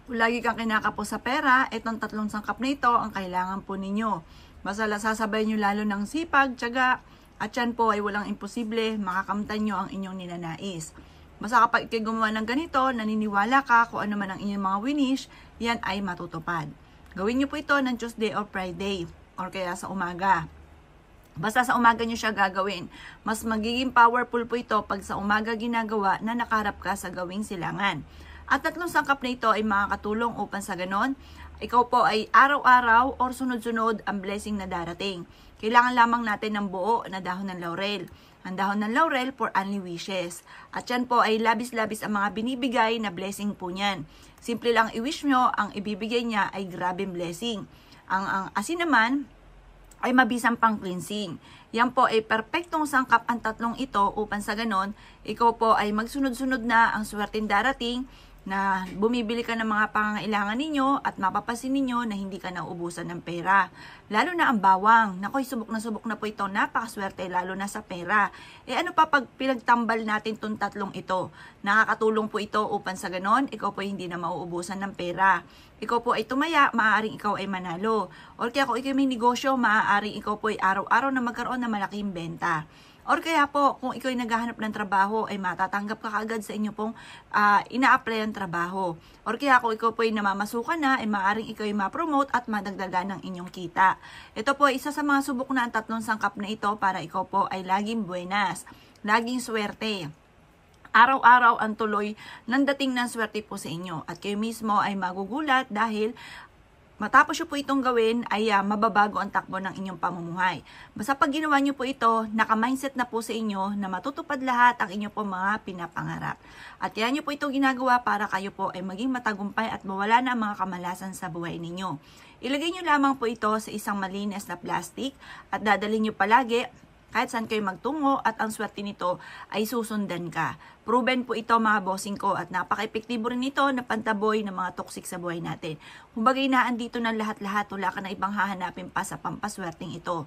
Kung lagi kang kinakapos sa pera, itong tatlong sangkap na ito ang kailangan po ninyo. Basta sasabay nyo lalo ng sipag, tiyaga, at yan po ay walang imposible, makakamtan nyo ang inyong ninanais. Basta kapag ikay gumawa ng ganito, naniniwala ka kung ano man ang inyong mga winish, yan ay matutupad. Gawin nyo po ito ng Tuesday or Friday, or kaya sa umaga. Basta sa umaga nyo siya gagawin. Mas magiging powerful po ito pag sa umaga ginagawa na nakaharap ka sa gawing silangan. At tatlong sangkap na ito ay makakatulong upang sa ganon, ikaw po ay araw-araw or sunod-sunod ang blessing na darating. Kailangan lamang natin ng buo na dahon ng laurel. Ang dahon ng laurel for only wishes. At yan po ay labis-labis ang mga binibigay na blessing po niyan. Simple lang i-wish nyo, ang ibibigay niya ay grabing blessing. Ang asin naman ay mabisang pang cleansing. Yan po ay perpektong sangkap ang tatlong ito upang sa ganon, ikaw po ay magsunod-sunod na ang swerteng darating na bumibili ka ng mga pangangailangan ninyo at mapapansin ninyo na hindi ka nauubusan ng pera. Lalo na ang bawang. Nakoy, subok na po ito. Napakaswerte, lalo na sa pera. Ano pa pag pinagtambal natin itong tatlong ito? Nakakatulong po ito upang sa ganon, ikaw po hindi na mauubusan ng pera. Ikaw po ay tumaya, maaaring ikaw ay manalo. O kaya kung ikaw may negosyo, maaaring ikaw po ay araw-araw na magkaroon ng malaking benta. Or kaya po, kung ikaw ay naghahanap ng trabaho, ay matatanggap ka kaagad sa inyo pong ina-apply ang trabaho. Or kaya kung ikaw po ay namamasukan na, ay maaaring ikaw ay ma-promote at madagdagan ng inyong kita. Ito po ay isa sa mga subok na ang tatlong sangkap na ito para ikaw po ay laging buenas, laging swerte. Araw-araw ang tuloy ng dating ng swerte po sa inyo. At kayo mismo ay magugulat dahil matapos nyo po itong gawin ay mababago ang takbo ng inyong pamumuhay. Basta pag ginawa nyo po ito, naka-mindset na po sa inyo na matutupad lahat ang inyong po mga pinapangarap. At yan nyo po itong ginagawa para kayo po ay maging matagumpay at mawala na ang mga kamalasan sa buhay ninyo. Ilagay nyo lamang po ito sa isang malinis na plastic at dadalhin nyo palagi kahit saan kayo magtungo at ang swerte nito ay susundan ka. Proven po ito mga bossing ko at napaka-epektibo rin ito na pantaboy ng mga toxic sa buhay natin. Kumbaga inaandito ng lahat-lahat, wala ka na ibang hahanapin pa sa pampaswerteng ito.